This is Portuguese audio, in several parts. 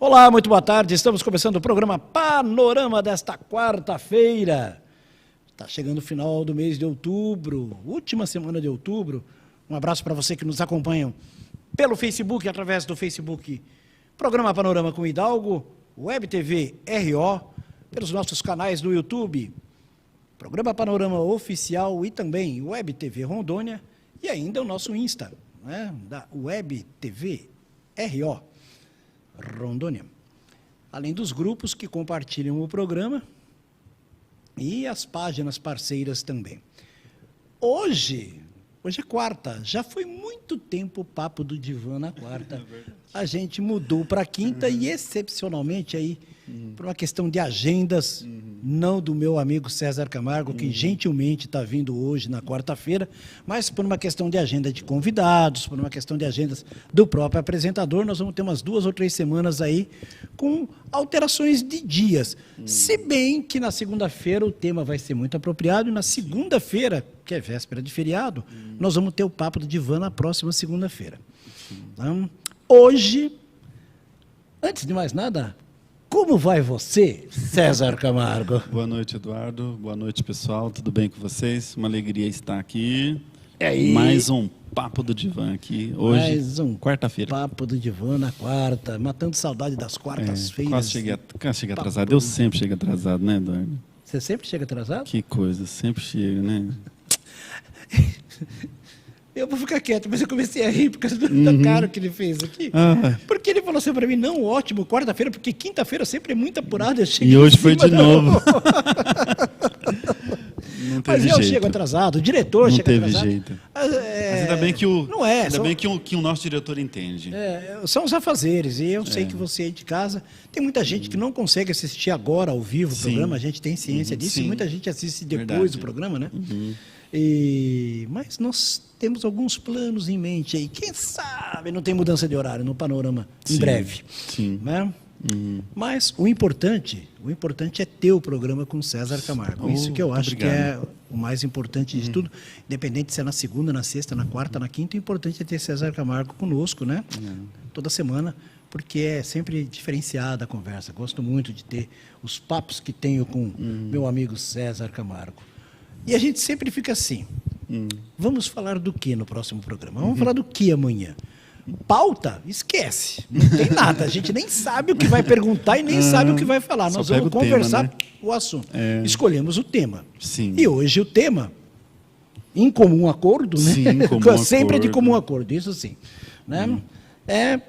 Olá, muito boa tarde. Estamos começando o programa Panorama desta quarta-feira. Está chegando o final do mês de outubro, última semana de outubro. Um abraço para você que nos acompanha pelo Facebook, através do Facebook Programa Panorama com Hidalgo, Web TV RO, pelos nossos canais do YouTube, Programa Panorama Oficial e também Web TV Rondônia e ainda o nosso Insta, né, da Web TV RO. Rondônia, além dos grupos que compartilham o programa e as páginas parceiras também. Hoje é quarta, já foi muito tempo o Papo do Divã na quarta. A gente mudou para quinta e excepcionalmente aí, por uma questão de agendas, não do meu amigo César Camargo, que gentilmente está vindo hoje na quarta-feira, mas por uma questão de agenda de convidados, por uma questão de agendas do próprio apresentador, nós vamos ter umas 2 ou 3 semanas aí com alterações de dias. Se bem que na segunda-feira o tema vai ser muito apropriado e na segunda-feira, que é véspera de feriado, nós vamos ter o Papo do Divã na próxima segunda-feira. Então, hoje, antes de mais nada, como vai você, César Camargo? Boa noite, Eduardo. Boa noite, pessoal. Tudo bem com vocês? Uma alegria estar aqui. Mais um Papo do Divã aqui hoje. Mais um quarta-feira. Papo do Divã na quarta. Matando saudade das quartas-feiras. Quase cheguei atrasado. Eu sempre chego atrasado, né, Eduardo? Você sempre chega atrasado? Que coisa, sempre chego, né? Eu vou ficar quieto, mas eu comecei a rir por causa da cara que ele fez aqui. Porque ele falou assim para mim, não, ótimo, quarta-feira, porque quinta-feira sempre é muito apurado. E hoje foi de novo. Mas eu chego atrasado, o diretor chega atrasado. Não teve jeito. Mas ainda bem que o nosso diretor entende. São os afazeres, e eu sei que você aí de casa, tem muita gente que não consegue assistir agora ao vivo o programa, a gente tem ciência disso, e muita gente assiste depois do programa, né? Mas nós temos alguns planos em mente aí. Quem sabe não tem mudança de horário no panorama em breve. Sim. Né? Mas o importante é ter o programa com César Camargo. Isso que eu acho que é o mais importante de tudo. Independente se é na segunda, na sexta, na quarta, na quinta, o importante é ter César Camargo conosco, né? Toda semana, porque é sempre diferenciada a conversa. Gosto muito de ter os papos que tenho com meu amigo César Camargo. E a gente sempre fica assim, vamos falar do que no próximo programa? Vamos falar do que amanhã? Pauta? Esquece, não tem nada, a gente nem sabe o que vai perguntar e nem sabe o que vai falar. Nós vamos conversar o assunto. Escolhemos o tema. Sim. E hoje o tema, em comum acordo, né? Sim, sempre é de comum acordo, isso sim. Né? É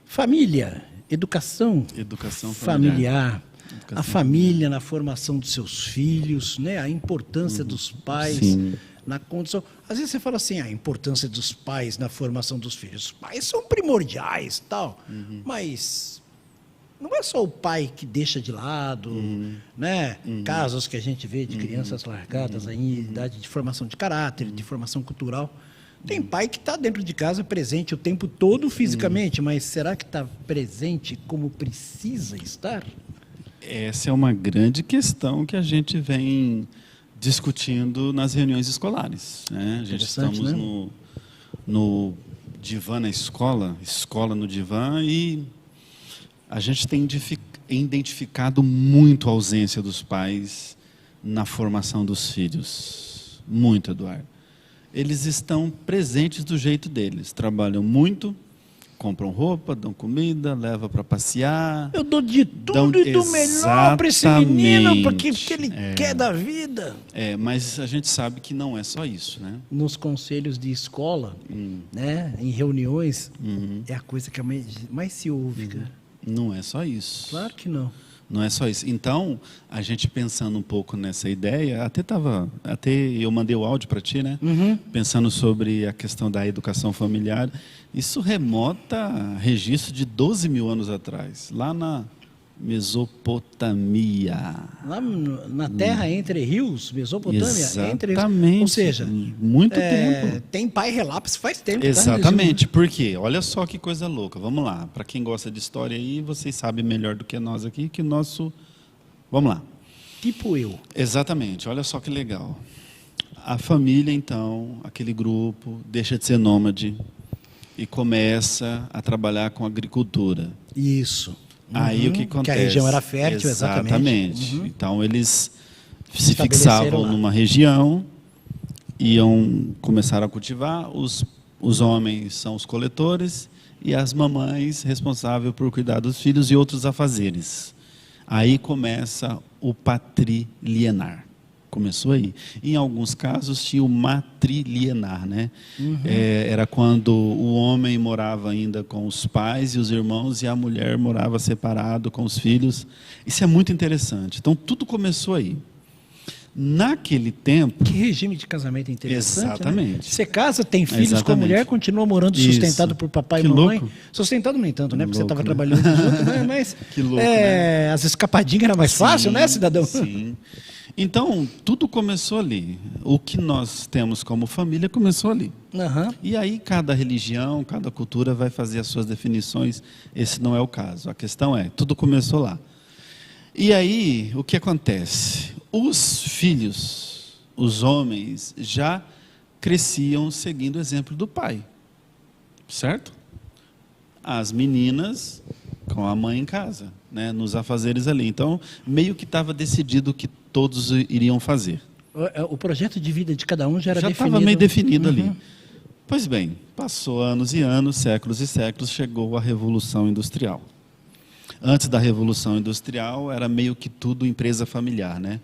família, educação familiar. A família na formação dos seus filhos, né? A importância dos pais na condição. Às vezes você fala assim, a importância dos pais na formação dos filhos. Os pais são primordiais, tal, mas não é só o pai que deixa de lado, né? Casos que a gente vê de crianças largadas aí, em idade de formação de caráter, de formação cultural. Tem pai que está dentro de casa presente o tempo todo fisicamente, mas será que está presente como precisa estar? Essa é uma grande questão que a gente vem discutindo nas reuniões escolares, né? A gente estamos, né, no divã na escola no divã, e a gente tem identificado muito a ausência dos pais na formação dos filhos. Muito, Eduardo. Eles estão presentes do jeito deles, trabalham muito, compram roupa, dão comida, levam para passear. Eu dou de tudo e do melhor para esse menino, porque ele quer da vida. Mas a gente sabe que não é só isso, né? Nos conselhos de escola, né, em reuniões, é a coisa que mais se ouve, cara. Não é só isso. Claro que não. Não é só isso. Então, a gente pensando um pouco nessa ideia, até eu mandei o áudio para ti, né? Pensando sobre a questão da educação familiar. Isso remota a registro de 12 mil anos atrás, lá na Mesopotâmia. Lá na terra entre rios, Mesopotâmia? Exatamente. Ou seja, muito tempo. Tem pai relapso faz tempo. Exatamente. Tá? Por quê? Olha só que coisa louca. Vamos lá. Para quem gosta de história aí, vocês sabem melhor do que nós aqui, que nosso... Vamos lá. Tipo eu. Exatamente. Olha só que legal. A família, então, aquele grupo, deixa de ser nômade e começa a trabalhar com agricultura. Isso. Aí o que acontece? Que a região era fértil, exatamente. Então eles se fixavam numa região, começaram a cultivar, os homens são os coletores e as mamães responsáveis por cuidar dos filhos e outros afazeres. Aí começa o patrilinear. Começou aí. Em alguns casos tinha o matrilinear, né? Era quando o homem morava ainda com os pais e os irmãos e a mulher morava separado com os filhos. Isso é muito interessante. Então tudo começou aí. Naquele tempo... Que regime de casamento interessante. Exatamente. Né? Você casa, tem filhos com a mulher, continua morando sustentado por papai e mamãe. Louco. Sustentado nem tanto, né? Porque você estava trabalhando junto, né? Mas que louco, né? As escapadinhas era mais fácil, né, cidadão? Sim. Então, tudo começou ali. O que nós temos como família começou ali. E aí, cada religião, cada cultura vai fazer as suas definições. Esse não é o caso. A questão é, tudo começou lá. E aí, o que acontece? Os filhos, os homens, já cresciam seguindo o exemplo do pai. Certo? As meninas com a mãe em casa, né, nos afazeres ali. Então, meio que estava decidido o que todos iriam fazer. O projeto de vida de cada um já era definido. Já estava meio definido ali. Pois bem, passou anos e anos, séculos e séculos, chegou a Revolução Industrial. Antes da Revolução Industrial, era meio que tudo empresa familiar, né?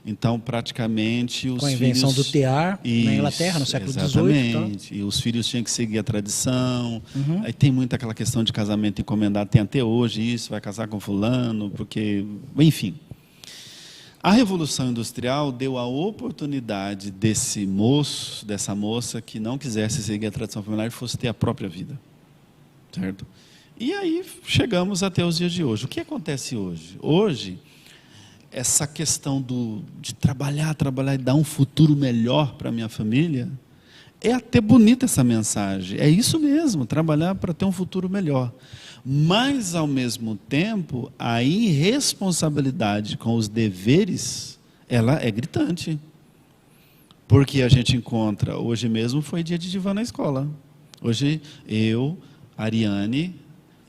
Então, praticamente, os filhos... Com a invenção do tear na Inglaterra, no século XVIII. Exatamente. E os filhos tinham que seguir a tradição. Aí tem muito aquela questão de casamento encomendado. Tem até hoje isso, vai casar com fulano, porque... Enfim. A Revolução Industrial deu a oportunidade desse moço, dessa moça, que não quisesse seguir a tradição familiar e fosse ter a própria vida. Certo? E aí, chegamos até os dias de hoje. O que acontece hoje? Hoje... essa questão de trabalhar e dar um futuro melhor para a minha família, é até bonita essa mensagem. É isso mesmo, trabalhar para ter um futuro melhor. Mas, ao mesmo tempo, a irresponsabilidade com os deveres, ela é gritante. Porque a gente encontra, hoje mesmo foi dia de divã na escola. Hoje, eu, Ariane...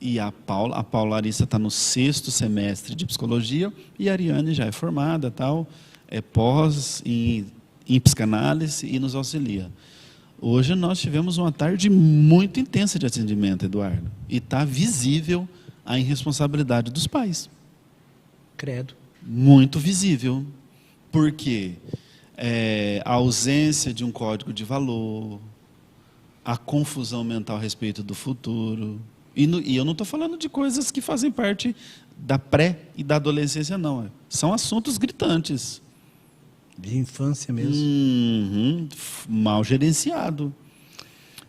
e a Paula Larissa está no 6º semestre de psicologia e a Ariane já é formada, tal, é pós em psicanálise e nos auxilia. Hoje nós tivemos uma tarde muito intensa de atendimento, Eduardo, e está visível a irresponsabilidade dos pais. Credo. Muito visível, porque a ausência de um código de valor, a confusão mental a respeito do futuro. E eu não estou falando de coisas que fazem parte da pré e da adolescência, não. São assuntos gritantes. De infância mesmo. Mal gerenciado.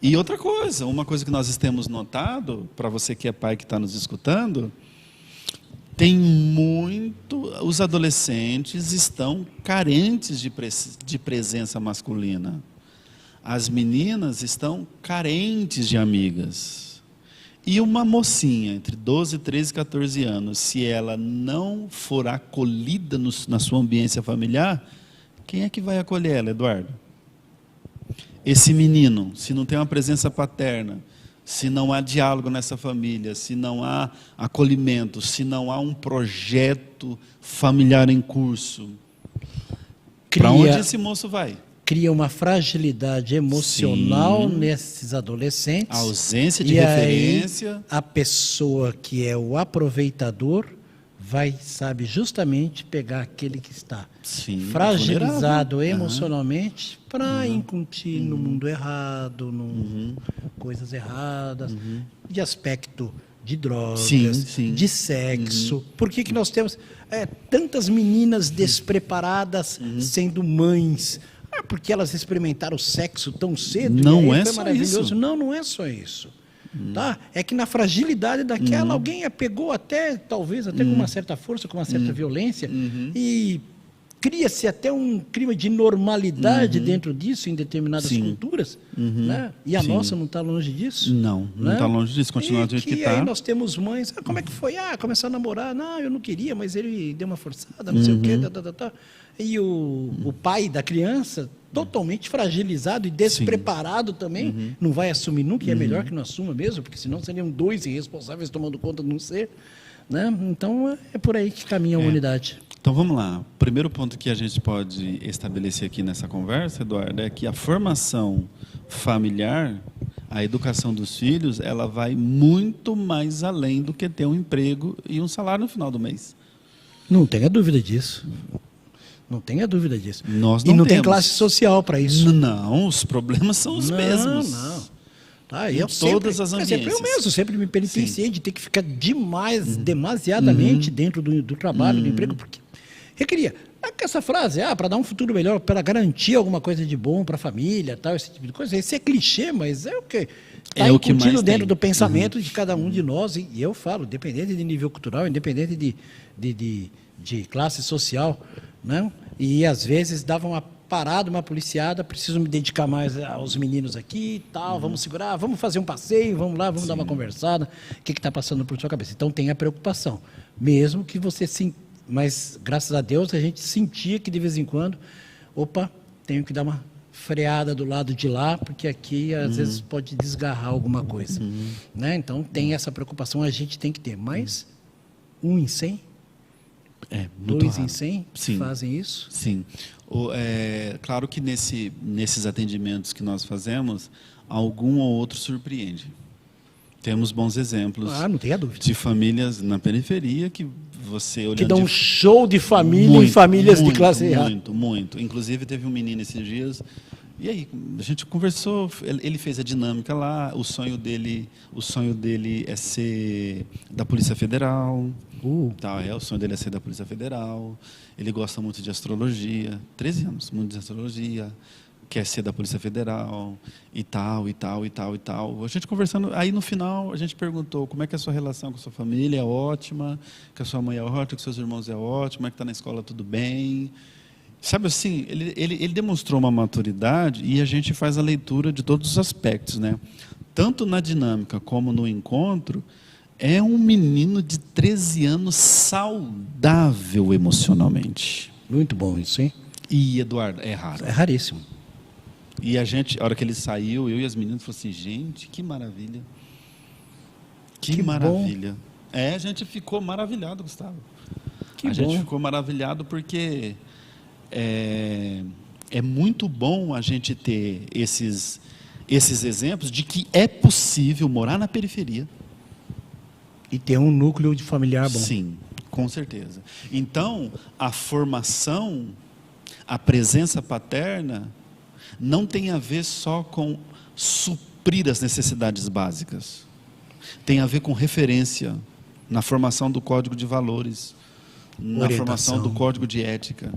E outra coisa, uma coisa que nós temos notado, para você que é pai que está nos escutando, os adolescentes estão carentes de presença masculina. As meninas estão carentes de amigas. E uma mocinha entre 12, 13 e 14 anos, se ela não for acolhida na sua ambiência familiar, quem é que vai acolher ela, Eduardo? Esse menino, se não tem uma presença paterna, se não há diálogo nessa família, se não há acolhimento, se não há um projeto familiar em curso, para onde esse moço vai? Cria uma fragilidade emocional nesses adolescentes. A ausência de referência. Aí, a pessoa que é o aproveitador sabe justamente pegar aquele que está fragilizado emocionalmente para incutir no mundo errado, coisas erradas, de aspecto de drogas, de sexo. Por que nós temos tantas meninas despreparadas sendo mães? Porque elas experimentaram o sexo tão cedo. Não é só maravilhoso. Isso. Não é só isso. Tá? É que na fragilidade daquela, alguém a pegou talvez até com uma certa força, com uma certa violência, e cria-se até um clima de normalidade dentro disso em determinadas culturas, né? E a nossa não está longe disso. Não está longe disso, continua do jeito que está. Aí nós temos mães, como é que foi? Começar a namorar, não, eu não queria, mas ele deu uma forçada, não sei o quê, E o pai da criança, totalmente fragilizado e despreparado também, não vai assumir nunca, e é melhor que não assuma mesmo, porque senão seriam 2 irresponsáveis tomando conta de um ser, né? Então é por aí que caminha a humanidade. Então vamos lá. O primeiro ponto que a gente pode estabelecer aqui nessa conversa, Eduardo, é que a formação familiar, a educação dos filhos, ela vai muito mais além do que ter um emprego e um salário no final do mês. Não tenha dúvida disso. Não tenha dúvida disso. Nós não temos. tem classe social para isso. Não, os problemas são os mesmos. Não. Tá, em todas as ambiências. Eu mesmo sempre me penitenciei de ter que ficar demasiadamente dentro do trabalho, do emprego, porque requeria. Essa frase, para dar um futuro melhor, para garantir alguma coisa de bom para a família, tal, esse tipo de coisa, esse é clichê, mas é o que está incutido dentro do pensamento de cada um de nós, e eu falo, independente de nível cultural, independente de classe social, né? E às vezes dava uma parada, uma policiada, preciso me dedicar mais aos meninos aqui e tal, vamos segurar, vamos fazer um passeio, vamos lá, vamos dar uma conversada, o que está passando por sua cabeça? Então tem a preocupação, mesmo que você mas graças a Deus a gente sentia que de vez em quando, tenho que dar uma freada do lado de lá, porque aqui às vezes pode desgarrar alguma coisa, né? Então tem essa preocupação, a gente tem que ter, mas 1 em 100, 2 em 100 fazem isso? Sim. Claro que nesses atendimentos que nós fazemos, algum ou outro surpreende. Temos bons exemplos não tenha dúvida. De famílias na periferia que você olhando... Que dão um show de família em famílias de classe A. Muito. Inclusive teve um menino esses dias, e aí a gente conversou, ele fez a dinâmica lá, o sonho dele é ser da Polícia Federal. O sonho dele é ser da Polícia Federal. Ele gosta muito de astrologia, 13 anos, muito de astrologia, quer ser da Polícia Federal, e tal. A gente conversando, aí no final a gente perguntou como é que é a sua relação com a sua família, é ótima, que a sua mãe é ótima, que seus irmãos é ótimo, como é que está na escola, tudo bem. Sabe assim, ele demonstrou uma maturidade e a gente faz a leitura de todos os aspectos, né? Tanto na dinâmica como no encontro, é um menino de 13 anos saudável emocionalmente. Muito bom isso, hein? E, Eduardo, é raro. É raríssimo. E a gente, a hora que ele saiu, eu e as meninas, falamos assim, gente, que maravilha. Que maravilha. Bom. A gente ficou maravilhado, Gustavo. A gente ficou maravilhado porque é muito bom a gente ter esses exemplos de que é possível morar na periferia. E ter um núcleo de familiar bom. Sim, com certeza. Então, a formação, a presença paterna, não tem a ver só com suprir as necessidades básicas. Tem a ver com referência na formação do código de valores, na formação do código de ética.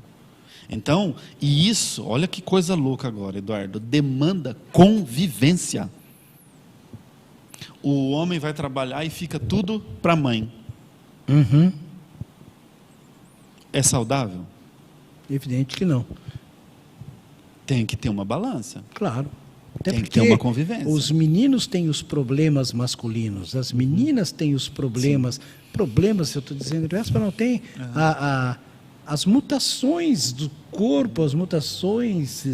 Então, e isso, olha que coisa louca agora, Eduardo, demanda convivência. O homem vai trabalhar e fica tudo para a mãe. É saudável? Evidente que não. Tem que ter uma balança. Claro. Tem que ter uma convivência. Os meninos têm os problemas masculinos, as meninas têm os problemas. Problemas, eu estou dizendo, não tem as mutações do corpo, as mutações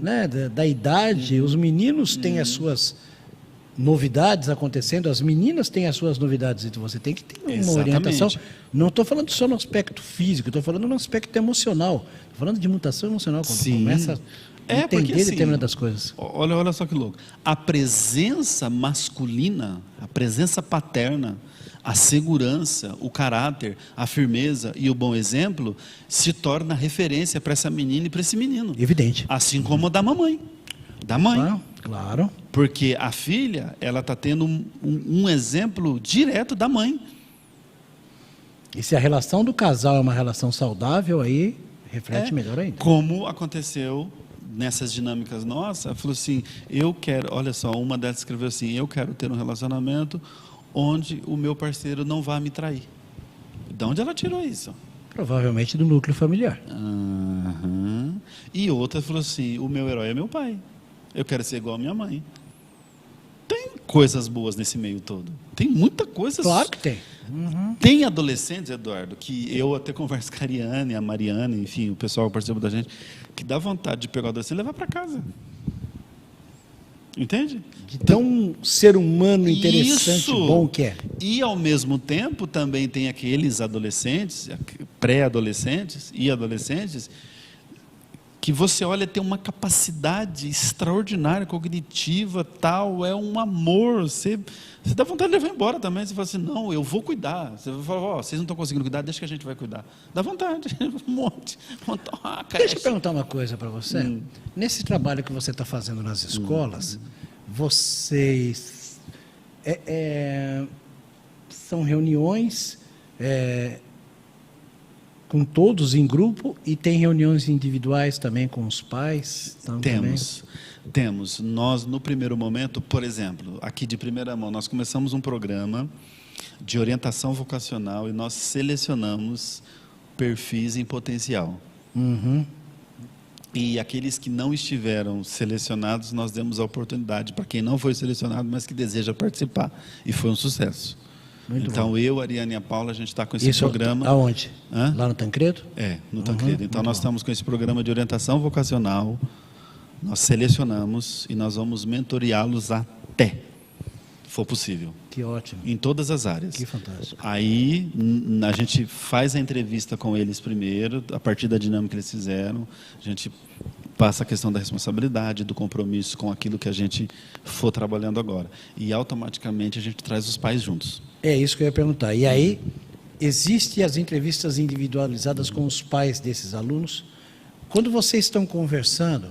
né, da idade. Os meninos têm as suas novidades acontecendo, as meninas têm as suas novidades, então você tem que ter uma orientação. Não estou falando só no aspecto físico, estou falando no aspecto emocional. Estou falando de mutação emocional, quando começa a entender determinadas coisas. Olha só que louco. A presença masculina, a presença paterna, a segurança, o caráter, a firmeza e o bom exemplo se torna referência para essa menina e para esse menino. Evidente. Assim como a da mamãe. Da mãe. Claro. Porque a filha, ela está tendo um exemplo direto da mãe. E se a relação do casal é uma relação saudável, aí reflete melhor ainda. Como aconteceu nessas dinâmicas nossas, falou assim, eu quero, olha só, uma delas escreveu assim, eu quero ter um relacionamento onde o meu parceiro não vá me trair. De onde ela tirou isso? Provavelmente do núcleo familiar. Uhum. E outra falou assim, o meu herói é meu pai. Eu quero ser igual a minha mãe. Tem coisas boas nesse meio todo. Tem muita coisa. Claro que tem. Uhum. Tem adolescentes, Eduardo, que eu até converso com a Ariane, a Mariana, enfim, o pessoal que participa da gente, que dá vontade de pegar o adolescente e levar para casa. Entende? De tão ser humano interessante, isso, bom que é. E, ao mesmo tempo, também tem aqueles adolescentes, pré-adolescentes e adolescentes, que você olha, tem uma capacidade extraordinária, cognitiva, tal, é um amor. Você dá vontade de levar embora também. Você fala assim, não, eu vou cuidar. Você fala, ó, vocês não estão conseguindo cuidar, deixa que a gente vai cuidar. Dá vontade, um monte. Deixa eu perguntar uma coisa para você. Nesse trabalho que você está fazendo nas escolas, vocês são reuniões com todos em grupo e tem reuniões individuais também com os pais? Temos. Nós, no primeiro momento, por exemplo, aqui de primeira mão, nós começamos um programa de orientação vocacional e nós selecionamos perfis em potencial. Uhum. E aqueles que não estiveram selecionados, nós demos a oportunidade para quem não foi selecionado, mas que deseja participar. E foi um sucesso. Muito então, bom. Eu, Ariane e a Paula, a gente está com esse programa. Aonde? Hã? Lá no Tancredo? No Tancredo. Então, nós estamos com esse programa de orientação vocacional. Nós selecionamos e nós vamos mentoreá-los até, for possível. Que ótimo. Em todas as áreas. Que fantástico. Aí, a gente faz a entrevista com eles primeiro, a partir da dinâmica que eles fizeram. A gente passa a questão da responsabilidade, do compromisso com aquilo que a gente for trabalhando agora. E, automaticamente, a gente traz os pais juntos. É isso que eu ia perguntar. E aí, existem as entrevistas individualizadas com os pais desses alunos? Quando vocês estão conversando,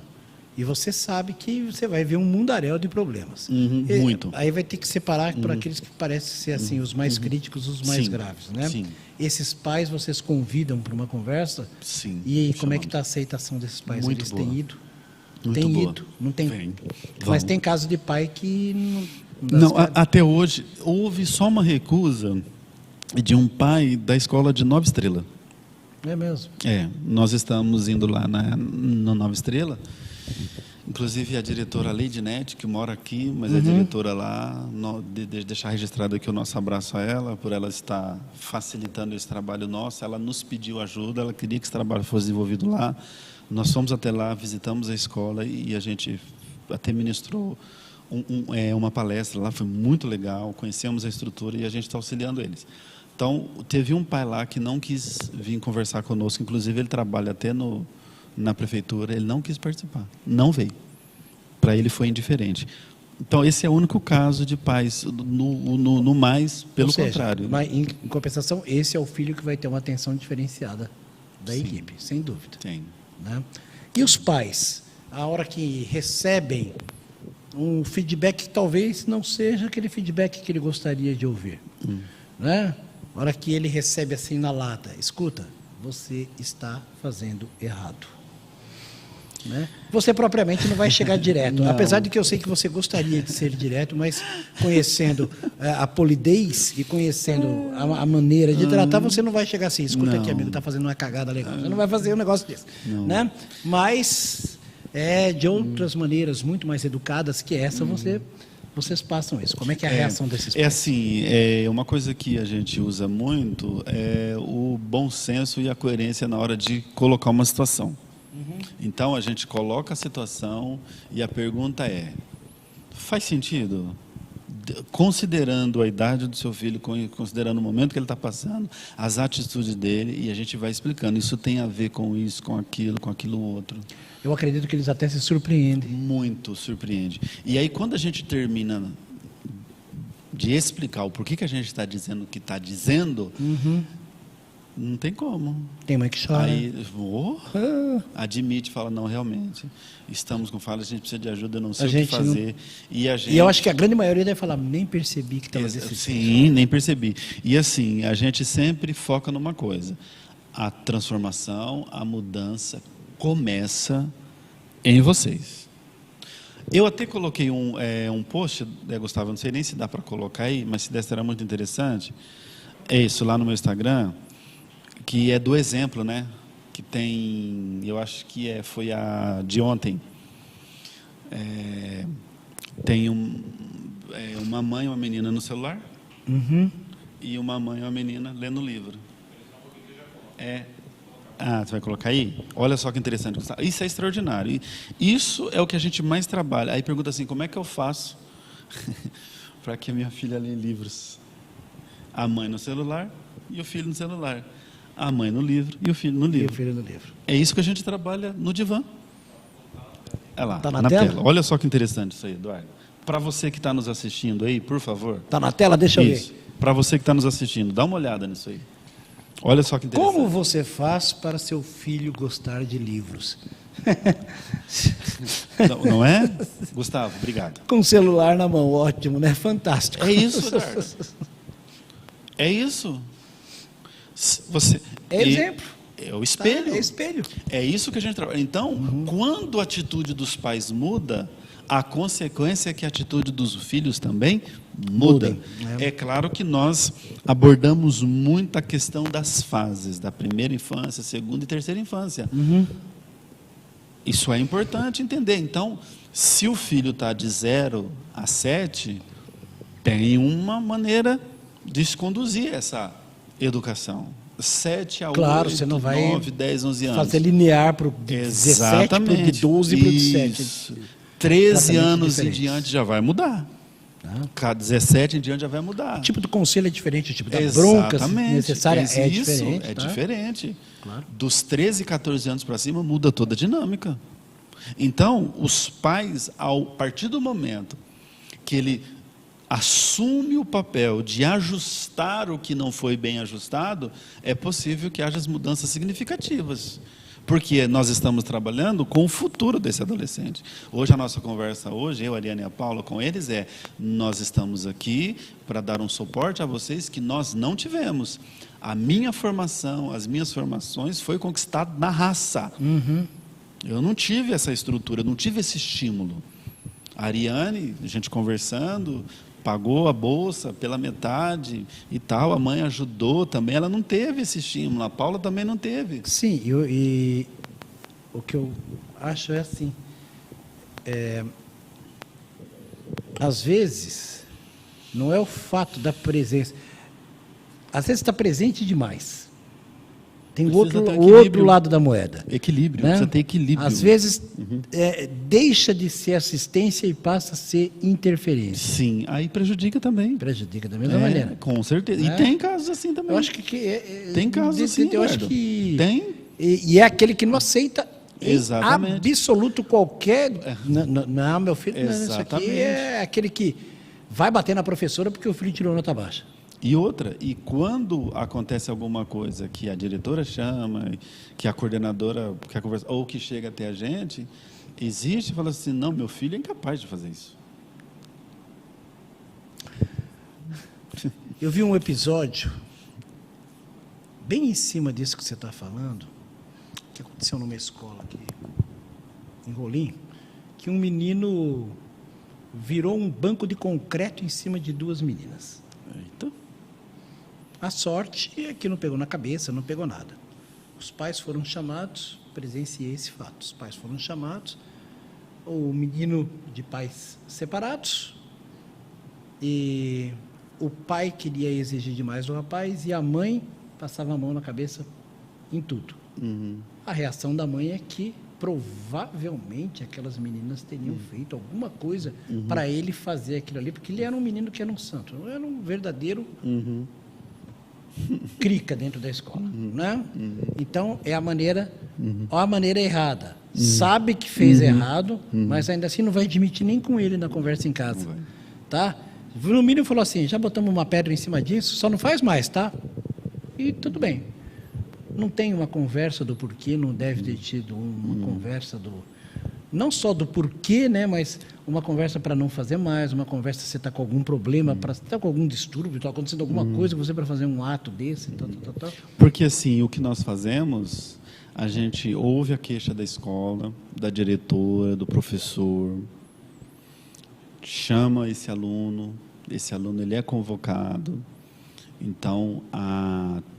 e você sabe que você vai ver um mundaréu de problemas. Muito. Aí vai ter que separar por aqueles que parecem ser assim, os mais críticos, os mais graves, né? Sim. Esses pais vocês convidam para uma conversa? Sim. E aí, como é que está a aceitação desses pais? Muito Eles boa. têm ido? Muito Tem boa. ido? Não tem? Vem. Mas Vão. tem caso de pai que não até hoje, houve só uma recusa de um pai da escola de Nova Estrela. É mesmo? Nós estamos indo lá no Nova Estrela. Inclusive a diretora Leidinete, que mora aqui, mas é diretora lá, deixar registrado aqui o nosso abraço a ela, por ela estar facilitando esse trabalho nosso. Ela nos pediu ajuda, ela queria que esse trabalho fosse desenvolvido lá. Nós fomos até lá, visitamos a escola e a gente até ministrou uma palestra lá, foi muito legal, conhecemos a estrutura e a gente está auxiliando eles. Então, teve um pai lá que não quis vir conversar conosco, inclusive ele trabalha até na prefeitura, ele não quis participar, não veio. Para ele foi indiferente. Então, esse é o único caso de pais, no mais, pelo contrário. Mas, em compensação, esse é o filho que vai ter uma atenção diferenciada da equipe, sem dúvida. Tem. Né? E os pais, a hora que recebem um feedback que talvez não seja aquele feedback que ele gostaria de ouvir. Né? A hora que ele recebe assim na lata, escuta, você está fazendo errado. Né? Você propriamente não vai chegar direto, Não. apesar de que eu sei que você gostaria de ser direto, mas conhecendo a polidez e conhecendo a maneira de tratar, você não vai chegar assim, escuta Não. aqui, amigo, está fazendo uma cagada legal. Você não vai fazer um negócio desse. Né? Mas de outras maneiras muito mais educadas que essa, vocês passam isso. Como é que é a reação desses pais? Assim, uma coisa que a gente usa muito é o bom senso e a coerência na hora de colocar uma situação. Então, a gente coloca a situação e a pergunta é, faz sentido? Considerando a idade do seu filho, considerando o momento que ele está passando, as atitudes dele, e a gente vai explicando. Isso tem a ver com isso, com aquilo outro. Eu acredito que eles até se surpreendem. Muito surpreende. E aí, quando a gente termina de explicar o porquê que a gente está dizendo o que está dizendo, não tem como. Tem mãe que chora. Aí, admite, fala, não, realmente, estamos com falha, a gente precisa de ajuda, eu não sei o que fazer. E eu acho que a grande maioria deve falar, nem percebi que estava desse jeito. Sim, nem percebi. E assim, a gente sempre foca numa coisa, a transformação, a mudança começa em vocês. Eu até coloquei um post, Gustavo, não sei nem se dá para colocar aí, mas se der será muito interessante, é isso, lá no meu Instagram, que é do exemplo, né? Que tem, eu acho que foi a de ontem. Tem uma mãe e uma menina no celular, e uma mãe e uma menina lendo o livro. Você vai colocar aí? Olha só que interessante. Isso é extraordinário. Isso é o que a gente mais trabalha. Aí pergunta assim, como é que eu faço para que a minha filha leia livros? A mãe no celular e o filho no celular. A mãe no livro e o filho no livro. É isso que a gente trabalha no divã. Olha lá, tá na tela? Olha só que interessante isso aí, Eduardo. Para você que está nos assistindo aí, por favor. Está na tela? Deixa eu ver. Para você que está nos assistindo, dá uma olhada nisso aí. Olha só que interessante. Como você faz para seu filho gostar de livros? Não é? Gustavo, obrigado. Com o celular na mão, ótimo, né? Fantástico. É isso, Eduardo. É isso. Exemplo. É o espelho. É espelho. É isso que a gente trabalha. Então, quando a atitude dos pais muda, a consequência é que a atitude dos filhos também muda. É claro que nós abordamos muito a questão das fases, da primeira infância, segunda e terceira infância. Isso é importante entender. Então, se o filho está de 0 a 7, tem uma maneira de se conduzir essa educação. 7 a 8, você não vai 9, 10, 11 anos. fazer linear para o 17, para o de 12 e para o de 7. 13 anos em diante já vai mudar. Cada 17 em diante já vai mudar. O tipo do conselho é diferente, o tipo da bronca necessária é diferente. É diferente. Claro. Dos 13, 14 anos para cima muda toda a dinâmica. Então, os pais, a partir do momento que ele assume o papel de ajustar o que não foi bem ajustado, é possível que haja as mudanças significativas. Porque nós estamos trabalhando com o futuro desse adolescente. Hoje, a nossa conversa, eu, a Ariane e a Paula, com eles nós estamos aqui para dar um suporte a vocês que nós não tivemos. A minha formação, as minhas formações, foi conquistada na raça. Eu não tive essa estrutura, não tive esse estímulo. A Ariane, a gente conversando, pagou a bolsa pela metade e tal, a mãe ajudou também, ela não teve esse estímulo, a Paula também não teve. Sim, e o que eu acho é assim, às vezes, não é o fato da presença, às vezes está presente demais. Tem o outro lado da moeda. Equilíbrio, né? Precisa ter equilíbrio. Às vezes, deixa de ser assistência e passa a ser interferência. Sim, aí prejudica também. Prejudica da mesma maneira. Com certeza. E tem casos assim também. Eu acho que tem casos assim, eu acho que tem. E é aquele que não aceita exatamente. Absoluto qualquer... Não, meu filho, isso aqui é aquele que vai bater na professora porque o filho tirou nota baixa. E outra, e quando acontece alguma coisa que a diretora chama, que a coordenadora quer conversar, ou que chega até a gente, existe e fala assim, não, meu filho é incapaz de fazer isso. Eu vi um episódio, bem em cima disso que você está falando, que aconteceu numa escola aqui, em Rolim, que um menino virou um banco de concreto em cima de 2 meninas. Eita. A sorte é que não pegou na cabeça, não pegou nada. Os pais foram chamados, presenciei esse fato. Os pais foram chamados, o menino de pais separados, e o pai queria exigir demais do rapaz, e a mãe passava a mão na cabeça em tudo. A reação da mãe é que, provavelmente, aquelas meninas teriam feito alguma coisa para ele fazer aquilo ali, porque ele era um menino que era um santo, era um verdadeiro... crica dentro da escola, né? Então é a maneira errada. Sabe que fez errado, mas ainda assim não vai admitir nem com ele na conversa em casa, tá? No mínimo falou assim, já botamos uma pedra em cima disso, só não faz mais, tá? E tudo bem. Não tem uma conversa do porquê, não deve ter tido uma conversa não só do porquê, né, mas uma conversa para não fazer mais, uma conversa se você está com algum problema, para está com algum distúrbio, está acontecendo alguma coisa, você para fazer um ato desse, tal. Porque assim, o que nós fazemos, a gente ouve a queixa da escola, da diretora, do professor, chama esse aluno ele é convocado, Então,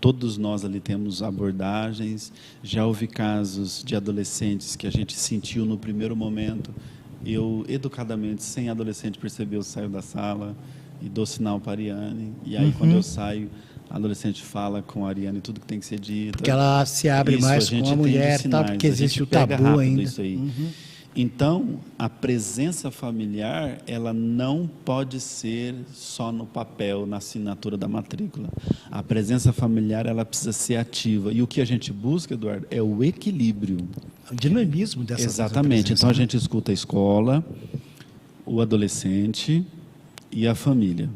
todos nós ali temos abordagens. Já houve casos de adolescentes que a gente sentiu no primeiro momento. Eu, educadamente, sem adolescente perceber, eu saio da sala e dou sinal para a Ariane. E aí, quando eu saio, a adolescente fala com a Ariane tudo que tem que ser dito. Porque ela se abre mais com a mulher, tá? Porque existe o tabu ainda. Isso aí. Então, a presença familiar, ela não pode ser só no papel, na assinatura da matrícula. A presença familiar, ela precisa ser ativa. E o que a gente busca, Eduardo, é o equilíbrio. O dinamismo dessa Exatamente. Então, a gente escuta a escola, o adolescente e a família.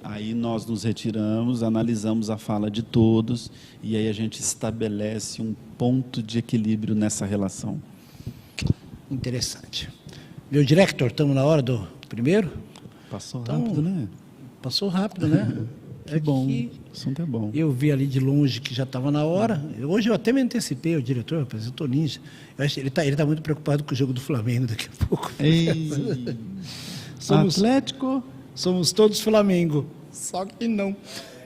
Aí nós nos retiramos, analisamos a fala de todos e aí a gente estabelece um ponto de equilíbrio nessa relação. Interessante. Meu diretor, estamos na hora do primeiro? Passou rápido, né? Passou rápido, né? Que bom, o assunto é bom. Eu vi ali de longe que já estava na hora. Hoje eu até me antecipei, o diretor, rapaz, eu estou ninja. Eu acho que ele tá muito preocupado com o jogo do Flamengo daqui a pouco. Atlético? Somos todos Flamengo, só que não.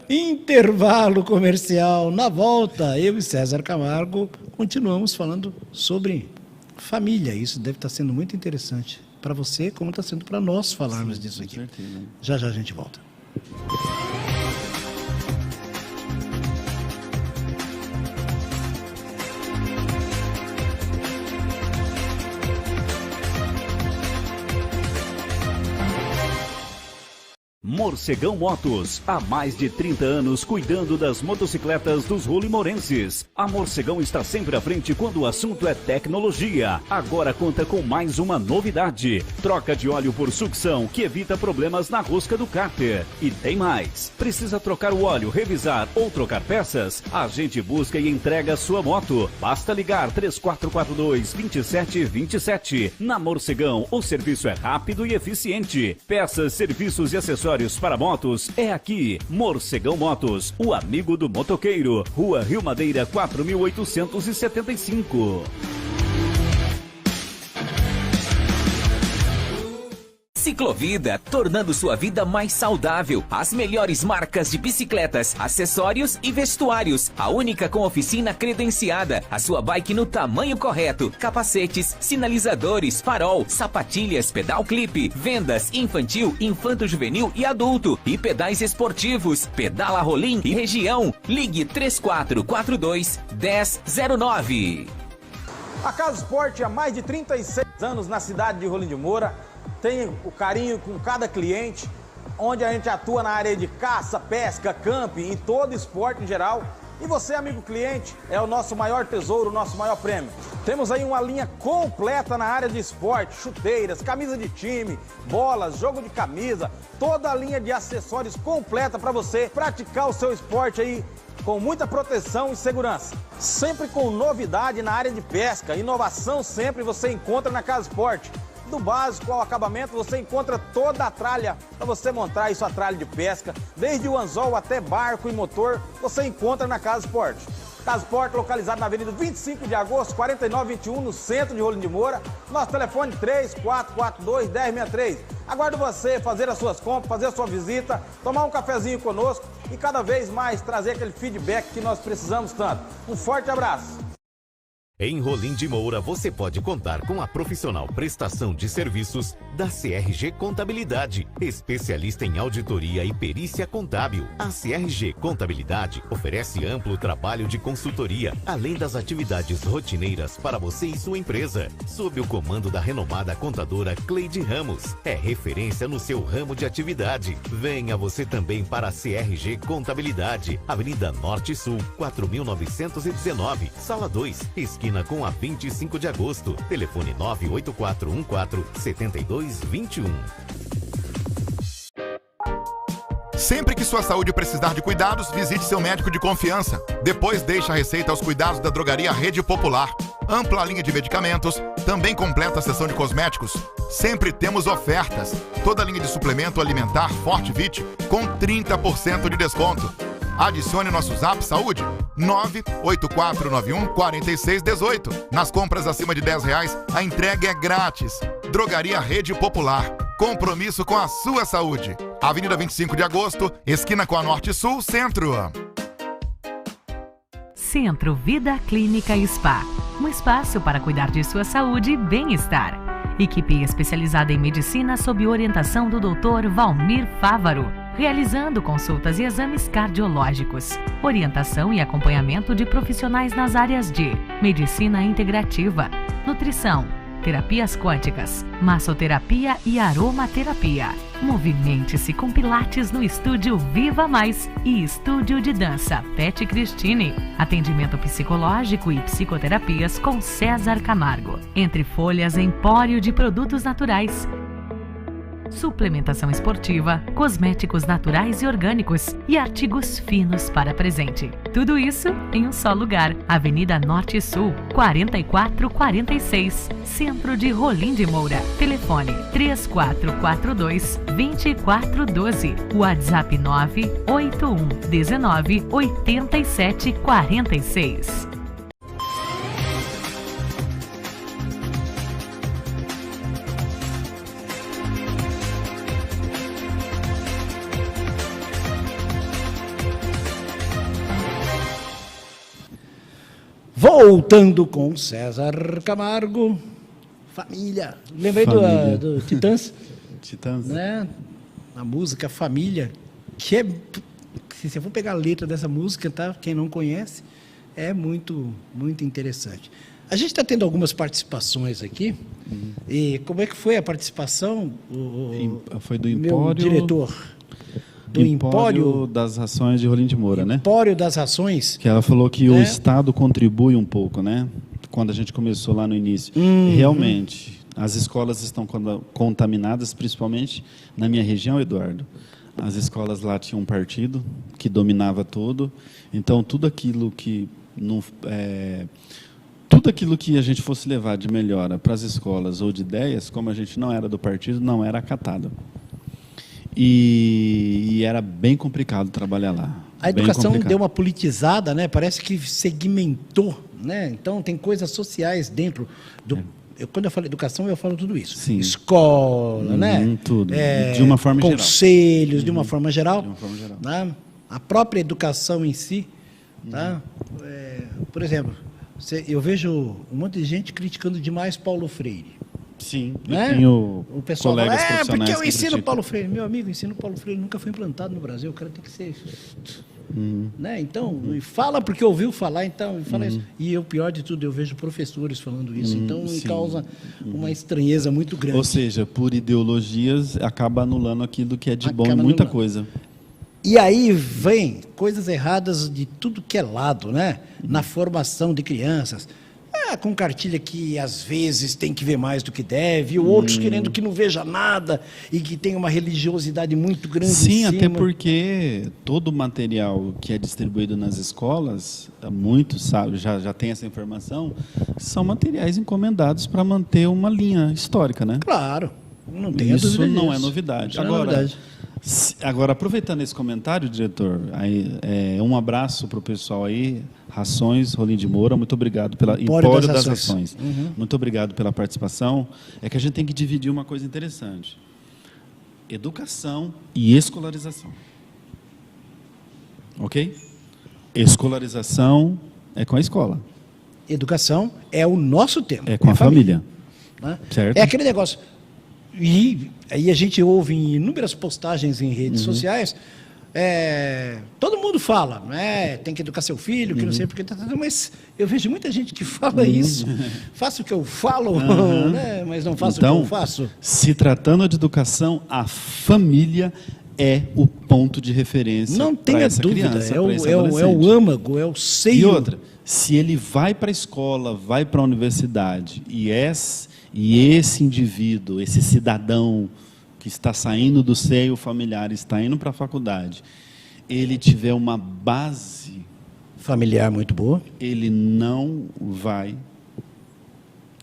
Intervalo comercial. Na volta, eu e César Camargo continuamos falando sobre família. Isso deve estar sendo muito interessante para você, como está sendo para nós falarmos disso aqui. Certeza. Já a gente volta. Morcegão Motos, há mais de 30 anos cuidando das motocicletas dos rolimorenses. A Morcegão está sempre à frente quando o assunto é tecnologia. Agora conta com mais uma novidade: troca de óleo por sucção, que evita problemas na rosca do cárter. E tem mais: precisa trocar o óleo, revisar ou trocar peças? A gente busca e entrega a sua moto. Basta ligar 3442-2727. Na Morcegão, o serviço é rápido e eficiente. Peças, serviços e acessórios para motos é aqui. Morcegão Motos, o amigo do motoqueiro. Rua Rio Madeira 4875. Ciclovida, tornando sua vida mais saudável. As melhores marcas de bicicletas, acessórios e vestuários. A única com oficina credenciada. A sua bike no tamanho correto. Capacetes, sinalizadores, farol, sapatilhas, pedal clipe, vendas infantil, infanto-juvenil e adulto. E pedais esportivos. Pedala Rolim e região. Ligue 3442-1009. A Casa Esporte há mais de 36 anos na cidade de Rolim de Moura. Tem o carinho com cada cliente, onde a gente atua na área de caça, pesca, camping, em todo esporte em geral. E você, amigo cliente, é o nosso maior tesouro, o nosso maior prêmio. Temos aí uma linha completa na área de esporte: chuteiras, camisa de time, bolas, jogo de camisa, toda a linha de acessórios completa para você praticar o seu esporte aí com muita proteção e segurança. Sempre com novidade na área de pesca, inovação sempre você encontra na Casa Esporte. Do básico ao acabamento, você encontra toda a tralha para você montar aí sua tralha de pesca, desde o anzol até barco e motor, você encontra na Casa Esporte. Casa Esporte, localizado na Avenida 25 de Agosto, 4921, no centro de Rolim de Moura. Nosso telefone 3442-1063. Aguardo você fazer as suas compras, fazer a sua visita, tomar um cafezinho conosco e cada vez mais trazer aquele feedback que nós precisamos tanto. Um forte abraço. Em Rolim de Moura, você pode contar com a profissional prestação de serviços da CRG Contabilidade, especialista em auditoria e perícia contábil. A CRG Contabilidade oferece amplo trabalho de consultoria, além das atividades rotineiras para você e sua empresa. Sob o comando da renomada contadora Cleide Ramos, é referência no seu ramo de atividade. Venha você também para a CRG Contabilidade, Avenida Norte Sul, 4919, Sala 2, esquina com a 25 de agosto. Telefone 98414-7221. Sempre que sua saúde precisar de cuidados, visite seu médico de confiança. Depois deixe a receita aos cuidados da drogaria Rede Popular. Ampla linha de medicamentos, também completa a seção de cosméticos. Sempre temos ofertas. Toda a linha de suplemento alimentar Forte Vit com 30% de desconto. Adicione nosso Zap Saúde 98491-4618. Nas compras acima de R$10, a entrega é grátis. Drogaria Rede Popular. Compromisso com a sua saúde. Avenida 25 de Agosto, esquina com a Norte Sul, Centro. Centro Vida Clínica e Spa. Um espaço para cuidar de sua saúde e bem-estar. Equipe especializada em medicina sob orientação do Dr. Valmir Fávaro, realizando consultas e exames cardiológicos, orientação e acompanhamento de profissionais nas áreas de medicina integrativa, nutrição, terapias quânticas, massoterapia e aromaterapia. Movimente-se com pilates no estúdio Viva Mais e estúdio de dança Pet Cristine. Atendimento psicológico e psicoterapias com César Camargo. Entre Folhas, Empório de Produtos Naturais. Suplementação esportiva, cosméticos naturais e orgânicos e artigos finos para presente. Tudo isso em um só lugar. Avenida Norte e Sul, 4446, Centro de Rolim de Moura. Telefone 3442-2412. WhatsApp 981198746. Voltando com César Camargo, família. Lembrei do Titãs. Titãs. Né? A música Família, que é, se você for pegar a letra dessa música, tá? Quem não conhece, é muito, muito interessante. A gente está tendo algumas participações aqui. E como é que foi a participação? Foi do meu Empório. Diretor. Do Empório das Rações de Rolim de Moura, né? Empório das Rações. Que ela falou que o Estado contribui um pouco, né? Quando a gente começou lá no início. Realmente, as escolas estão contaminadas, principalmente na minha região, Eduardo. As escolas lá tinham um partido que dominava tudo. Então, tudo aquilo que a gente fosse levar de melhora para as escolas ou de ideias, como a gente não era do partido, não era acatado. E era bem complicado trabalhar lá. A educação deu uma politizada, né? Parece que segmentou, né? Então tem coisas sociais dentro do. Quando eu falo educação, eu falo tudo isso. Sim. Escola, né? Tudo. De uma forma geral. Conselhos, de uma forma geral. De uma forma geral. Né? A própria educação em si. Tá? Por exemplo, eu vejo um monte de gente criticando demais Paulo Freire. Sim, né? Eu tenho o pessoal colegas fala, profissionais porque eu ensino criticam. Paulo Freire. Meu amigo, o ensino Paulo Freire nunca foi implantado no Brasil. O cara tem que ser... Né? Então, fala porque ouviu falar, então, fala isso. E o pior de tudo, eu vejo professores falando isso. Então, me causa uma estranheza muito grande. Ou seja, por ideologias, acaba anulando aquilo que é de bom em Acaba muita anulando. coisa. E aí vem coisas erradas de tudo que é lado, né? Na formação de crianças. Com cartilha que às vezes tem que ver mais do que deve, ou outros querendo que não veja nada e que tem uma religiosidade muito grande. Sim, em cima. até porque todo o material que é distribuído nas escolas, muitos sabem, já tem essa informação, são materiais encomendados para manter uma linha histórica, né? Claro, não tem Isso dúvida não disso. é novidade. Não é novidade. Agora, aproveitando esse comentário, diretor, um abraço para o pessoal aí, Rações Rolim de Moura, muito obrigado pela Empório das Rações. Muito obrigado pela participação. É que a gente tem que dividir uma coisa interessante: educação e escolarização. Ok? Escolarização é com a escola. Educação é o nosso tema. É com a família. Né? Certo? É aquele negócio. E aí a gente ouve em inúmeras postagens em redes sociais, todo mundo fala, né? Tem que educar seu filho, que não sei porque, mas eu vejo muita gente que fala isso, faço o que eu falo, né? Mas não faço Então, o que eu faço. Se tratando de educação, a família é o ponto de referência. Não tenha essa dúvida, criança, é para esse o adolescente. âmago, é o seio. E outra, se ele vai para a escola, vai para a universidade, e esse indivíduo, esse cidadão que está saindo do seio familiar, está indo para a faculdade, ele tiver uma base familiar muito boa, ele não vai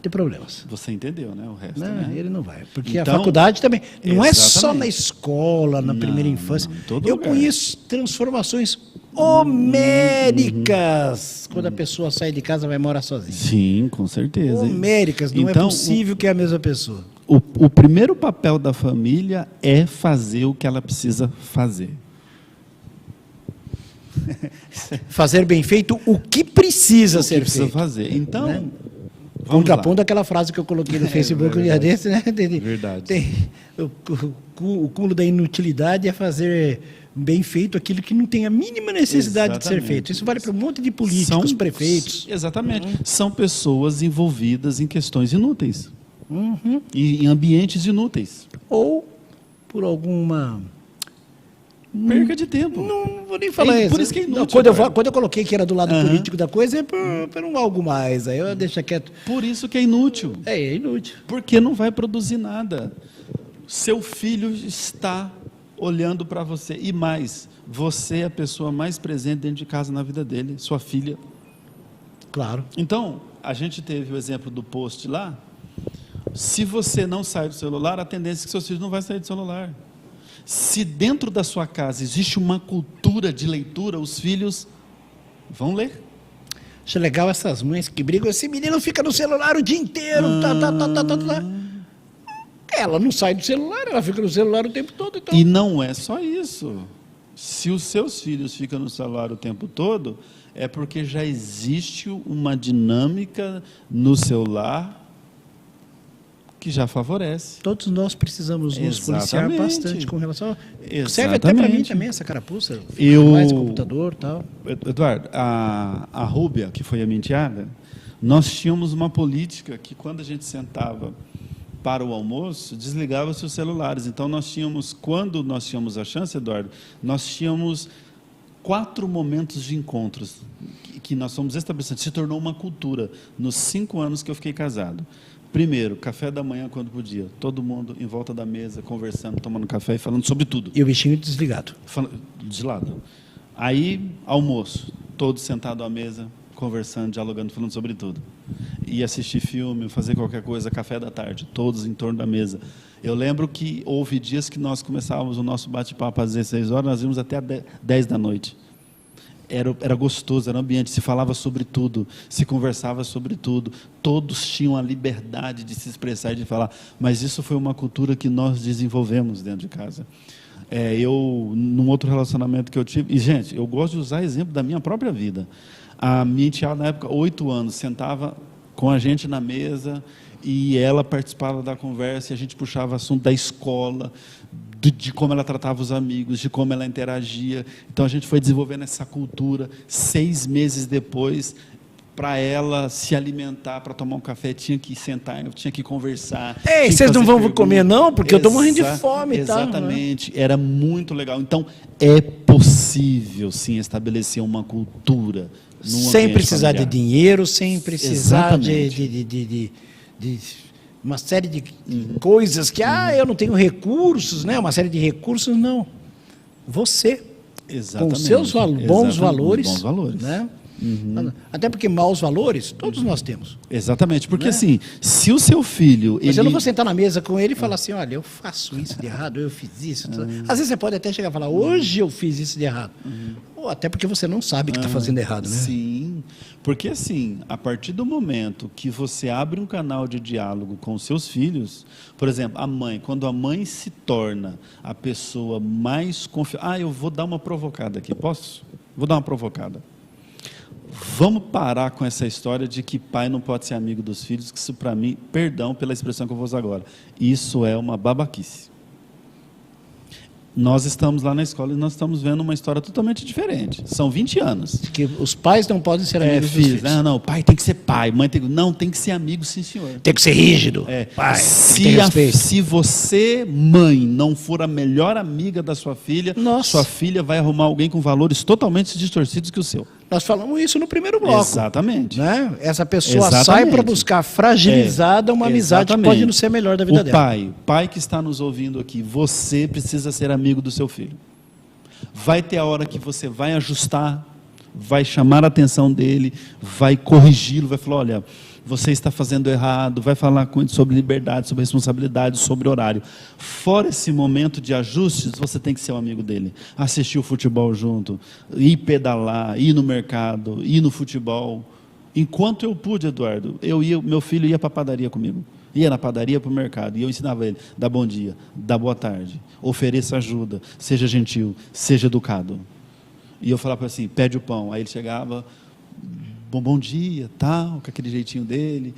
ter problemas. Você entendeu, né? O resto, Não, né? ele não vai. Porque Então, a faculdade também não é só exatamente. na escola, na primeira infância. não, em todo Eu lugar. conheço transformações homéricas quando a pessoa sai de casa e vai morar sozinha. Sim, com certeza. Homéricas, não Então, é possível que é a mesma pessoa. o primeiro papel da família é fazer o que ela precisa fazer. Fazer bem feito o que precisa ser precisa feito. fazer. Então, né? Contrapondo aquela frase que eu coloquei no Facebook um dia desse, né? Verdade. O cúmulo da inutilidade é fazer bem feito aquilo que não tem a mínima necessidade de ser feito. Isso vale para um monte de políticos, prefeitos. Exatamente. São pessoas envolvidas em questões inúteis. Em ambientes inúteis. Ou por alguma... perca de tempo. Não vou nem falar isso. Por isso que é inútil. Quando eu coloquei que era do lado político da coisa, é por um algo mais. Aí eu deixo quieto. Por isso que é inútil. É inútil. Porque não vai produzir nada. Seu filho está olhando para você. E mais, você é a pessoa mais presente dentro de casa na vida dele, sua filha. Claro. Então, a gente teve o exemplo do post lá. Se você não sai do celular, a tendência é que seus filhos não vão sair do celular. Se dentro da sua casa existe uma cultura de leitura, os filhos vão ler. Acho legal essas mães que brigam. Esse menino fica no celular o dia inteiro. Ela não sai do celular, ela fica no celular o tempo todo. Então. E não é só isso. Se os seus filhos ficam no celular o tempo todo, é porque já existe uma dinâmica no celular que já favorece. Todos nós precisamos nos policiar bastante com relação a... Serve até para mim também essa carapuça. Mais computador e tal. Eduardo, a Rúbia, que foi a minha enteada, nós tínhamos uma política que quando a gente sentava para o almoço, desligava-se os celulares. Então nós tínhamos, quando nós tínhamos a chance, Eduardo, nós tínhamos 4 momentos de encontros que nós fomos estabelecendo. Se tornou uma cultura nos 5 anos que eu fiquei casado. Primeiro, café da manhã quando podia. Todo mundo em volta da mesa, conversando, tomando café e falando sobre tudo. E o bichinho desligado. De lado. Aí, almoço. Todos sentados à mesa, conversando, dialogando, falando sobre tudo. E assistir filme, fazer qualquer coisa, café da tarde. Todos em torno da mesa. Eu lembro que houve dias que nós começávamos o nosso bate-papo às 16 horas, nós íamos até 10 da noite. Era gostoso, era um ambiente, se falava sobre tudo, se conversava sobre tudo, todos tinham a liberdade de se expressar e de falar, mas isso foi uma cultura que nós desenvolvemos dentro de casa. Num outro relacionamento que eu tive, e gente, eu gosto de usar exemplo da minha própria vida. A minha enteada, na época, 8 anos, sentava com a gente na mesa e ela participava da conversa e a gente puxava assunto da escola, de como ela tratava os amigos, de como ela interagia. Então a gente foi desenvolvendo essa cultura. 6 meses depois, para ela se alimentar, para tomar um café, tinha que sentar, tinha que conversar. Ei, vocês não vão comer não? Porque eu estou morrendo de fome. Exatamente, era muito legal. Então é possível sim estabelecer uma cultura sem precisar de dinheiro, sem precisar de uma série de coisas que, eu não tenho recursos, né? Uma série de recursos, não. Você, com seus bons valores, né? Até porque maus valores, todos nós temos. Exatamente, porque assim, se o seu filho... Mas eu não vou sentar na mesa com ele e falar assim, olha, eu faço isso de errado, eu fiz isso. Às vezes você pode até chegar e falar, hoje eu fiz isso de errado. Ou até porque você não sabe que está fazendo errado, né? Sim, porque assim, a partir do momento que você abre um canal de diálogo com os seus filhos, por exemplo, a mãe, quando a mãe se torna a pessoa mais confiante... eu vou dar uma provocada aqui, posso? Vou dar uma provocada. Vamos parar com essa história de que pai não pode ser amigo dos filhos, que isso para mim, perdão pela expressão que eu vou usar agora, isso é uma babaquice. Nós estamos lá na escola e nós estamos vendo uma história totalmente diferente. São 20 anos. Que os pais não podem ser amigos dos filhos. Não, pai tem que ser pai, mãe tem que... Não, tem que ser amigo, sim, senhor. Tem que ser rígido. Pai, se você, mãe, não for a melhor amiga da sua filha, sua filha vai arrumar alguém com valores totalmente distorcidos que o seu. Nós falamos isso no primeiro bloco. Exatamente. Né? Essa pessoa sai para buscar fragilizada uma amizade que pode não ser melhor da vida dela. O pai que está nos ouvindo aqui, você precisa ser amigo do seu filho. Vai ter a hora que você vai ajustar, vai chamar a atenção dele, vai corrigi-lo, vai falar, olha, você está fazendo errado, vai falar com ele sobre liberdade, sobre responsabilidade, sobre horário. Fora esse momento de ajustes, você tem que ser um amigo dele. Assistir o futebol junto, ir pedalar, ir no mercado, ir no futebol. Enquanto eu pude, Eduardo, meu filho ia para a padaria comigo. ia na padaria para o mercado, e eu ensinava ele, dá bom dia, dá boa tarde, ofereça ajuda, seja gentil, seja educado. E eu falava assim, pede o pão. Aí ele chegava, bom dia, tal, com aquele jeitinho dele,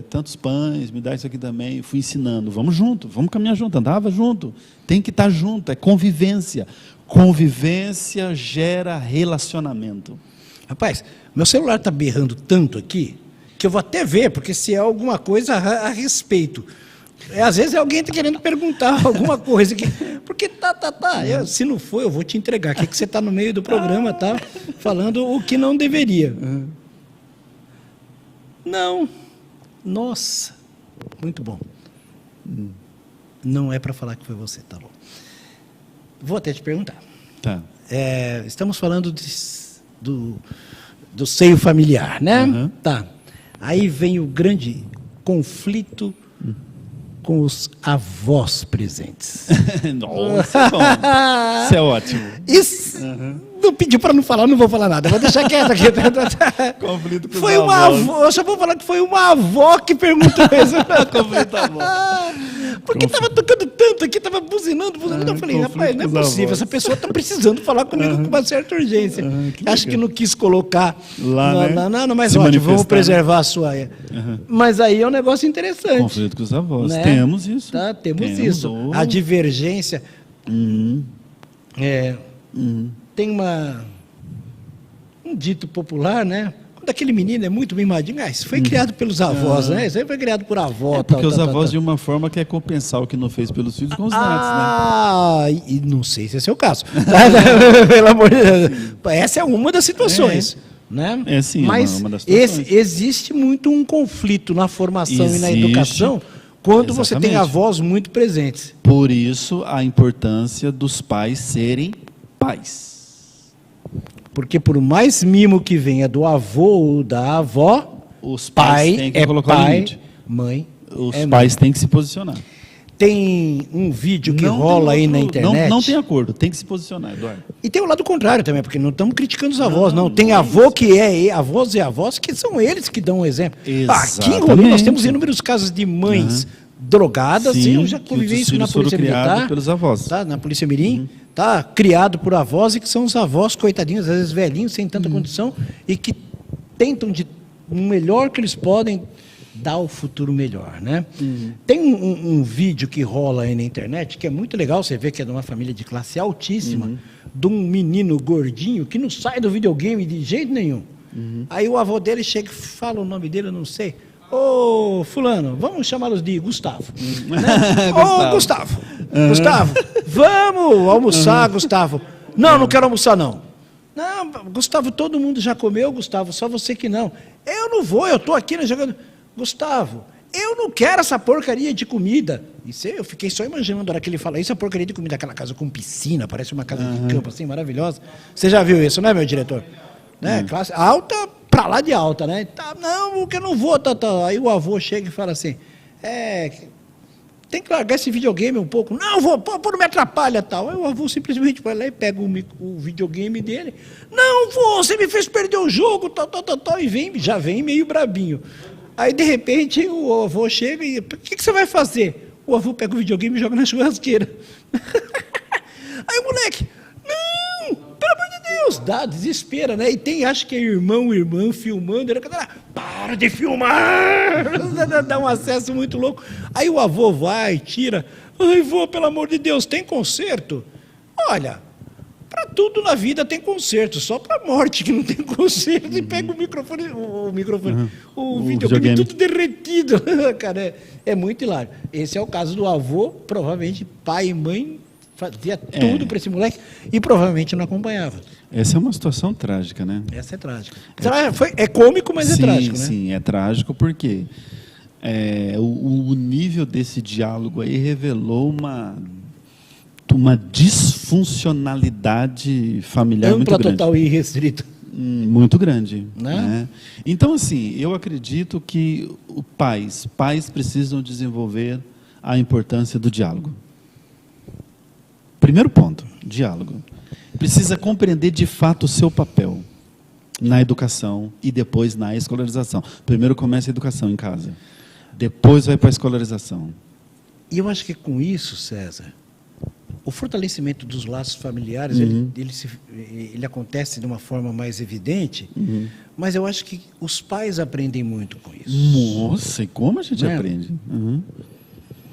tantos pães, me dá isso aqui também. Eu fui ensinando, vamos junto, vamos caminhar junto, andava junto, tem que estar junto, é convivência. Convivência gera relacionamento. Rapaz, meu celular está berrando tanto aqui, que eu vou até ver, porque se é alguma coisa a respeito. Às vezes alguém está querendo perguntar alguma coisa, porque se não for, eu vou te entregar. Aqui que você está no meio do programa, tá falando o que não deveria. Não. Nossa, muito bom. Não é para falar que foi você, tá bom. Vou até te perguntar. Tá. Estamos falando do seio familiar, né? Uhum. Tá. Aí vem o grande conflito com os avós presentes. Nossa, é bom. Isso é ótimo. Isso, não pediu para não falar, não vou falar nada. Vou deixar quieto aqui. Conflito com foi os uma avós. avó, eu só vou falar que foi uma avó que perguntou isso. Conflito avó. Porque estava tocando tanto aqui, estava buzinando. Eu falei, rapaz, não é possível, essa pessoa está precisando falar comigo com uma certa urgência. Acho que não quis colocar lá, não, mas ótimo, vamos preservar a sua. Mas aí é um negócio interessante. Conflito com os avós. Né? Temos isso. Tá, temos isso. A divergência. Tem um dito popular, né? Quando aquele menino é muito mimadinho, isso foi criado pelos avós, né? Isso aí foi criado por avó. Porque os avós, de uma forma, quer compensar o que não fez pelos filhos com os netos, né? E não sei se esse é o caso. Pelo amor de Deus. Essa é uma das situações. Né? Sim, mas uma das situações. Existe muito um conflito na formação e na educação quando você tem avós muito presentes. Por isso, a importância dos pais serem pais. Porque por mais mimo que venha do avô ou da avó, os pais têm que colocar o limite. Mãe os pais têm que se posicionar. Tem um vídeo que rola aí na internet. Não tem acordo, tem que se posicionar, Eduardo. E tem o lado contrário também, porque não estamos criticando os avós, não. Tem avô que avós e avós que são eles que dão o exemplo. Aqui em Rolim nós temos inúmeros casos de mães drogadas. Sim, eu já convivi isso na Polícia Militar. Pelos avós. Tá, na Polícia Mirim. Tá criado por avós e que são os avós coitadinhos, às vezes velhinhos, sem tanta condição, e que tentam de o melhor que eles podem dar o futuro melhor, né? Tem um vídeo que rola aí na internet que é muito legal, você vê que é de uma família de classe altíssima, de um menino gordinho que não sai do videogame de jeito nenhum. Aí o avô dele chega e fala o nome dele, eu não sei. Ô, fulano, vamos chamá-los de Gustavo. Né? Ô, Gustavo. Gustavo, vamos almoçar, Gustavo. Não quero almoçar, não. Não, Gustavo, todo mundo já comeu, Gustavo, só você que não. Eu não vou, eu estou aqui jogando. Gustavo, eu não quero essa porcaria de comida. Isso eu fiquei só imaginando a hora que ele fala isso, a porcaria de comida, aquela casa com piscina, parece uma casa de campo assim, maravilhosa. Você já viu isso, né, meu diretor? Né? Classe alta, pra lá de alta, né? Tá, não, porque eu não vou, tá. Aí o avô chega e fala assim, tem que largar esse videogame um pouco. Não, vou, pô, não me atrapalha, tal. Aí o avô simplesmente vai lá e pega o videogame dele. Não, vô, você me fez perder o jogo, tal, e já vem meio brabinho. Aí, de repente, o avô chega e, o que você vai fazer? O avô pega o videogame e joga na churrasqueira. Aí o moleque, não, pelo amor de Deus, desespera, né? E tem, acho que é irmão, irmã filmando, para de filmar! Dá um acesso muito louco. Aí o avô vai, tira, ai, vô, pelo amor de Deus, tem conserto? Olha, para tudo na vida tem conserto, só para morte que não tem conserto. E pega o videogame tudo derretido. Cara, é muito hilário. Esse é o caso do avô, provavelmente pai e mãe fazia tudo para esse moleque e provavelmente não acompanhava. Essa é uma situação trágica, né? Essa é trágica. É cômico, mas é trágico, né? Sim, é trágico porque o nível desse diálogo aí revelou uma disfuncionalidade familiar muito grande. Total e irrestrita. Muito grande. Né? Então, assim, eu acredito que pais precisam desenvolver a importância do diálogo. Primeiro ponto, diálogo. Precisa compreender de fato o seu papel na educação e depois na escolarização. Primeiro começa a educação em casa. Depois vai para a escolarização. E eu acho que com isso, César, o fortalecimento dos laços familiares, ele acontece de uma forma mais evidente, mas eu acho que os pais aprendem muito com isso. Nossa, e como a gente aprende?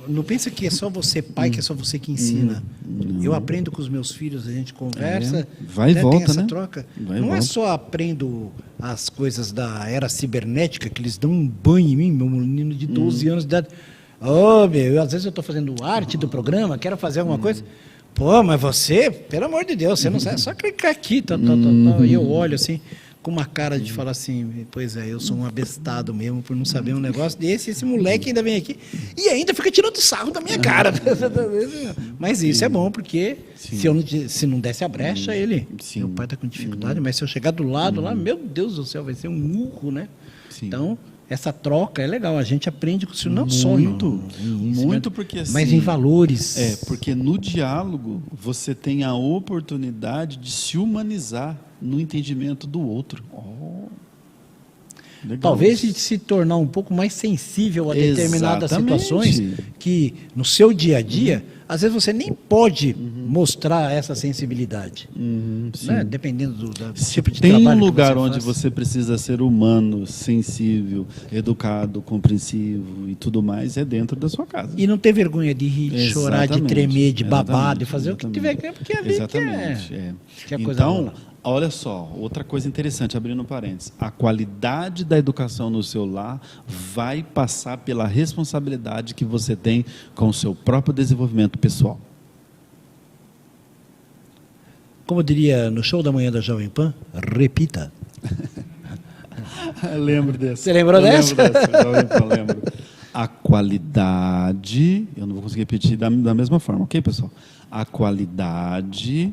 Não pensa que é só você pai, que é só você que ensina. Eu aprendo com os meus filhos, a gente conversa, vai e volta, tem essa né? troca. Vai e Não é volta. só aprendo as coisas da era cibernética, que eles dão um banho em mim, meu menino de 12 anos de idade. Ô, às vezes eu estou fazendo arte do programa, quero fazer alguma coisa. Pô, mas você, pelo amor de Deus, você não sabe, é só clicar aqui, tal. E eu olho assim, com uma cara de falar assim, pois é, eu sou um abestado mesmo por não saber um negócio desse, esse moleque ainda vem aqui e ainda fica tirando sarro da minha cara. Mas isso é bom, porque se não desse a brecha, meu pai está com dificuldade, mas se eu chegar do lado lá, meu Deus do céu, vai ser um murro, né? Sim. Então, essa troca é legal, a gente aprende com isso, não Muito, só muito, porque assim, mas em valores. Porque no diálogo você tem a oportunidade de se humanizar no entendimento do outro. Legal. Talvez de se tornar um pouco mais sensível a determinadas Exatamente. situações que no seu dia a dia, às vezes você nem pode mostrar essa sensibilidade, né? Dependendo do tipo de Tem trabalho um lugar que você onde faz. você precisa ser humano, sensível, educado, compreensivo e tudo mais, é dentro da sua casa. E não ter vergonha de rir, de chorar, de Exatamente, tremer, de babar, exatamente, de fazer o que tiver que, porque a vida que é coisa Então, boa. olha só, outra coisa interessante, abrindo parênteses, a qualidade da educação no seu lar vai passar pela responsabilidade que você tem com o seu próprio desenvolvimento pessoal. Como diria no show da manhã da Jovem Pan, repita. Lembro dessa. Você lembrou dessa? Lembro. A qualidade, eu não vou conseguir repetir da mesma forma, ok, pessoal? A qualidade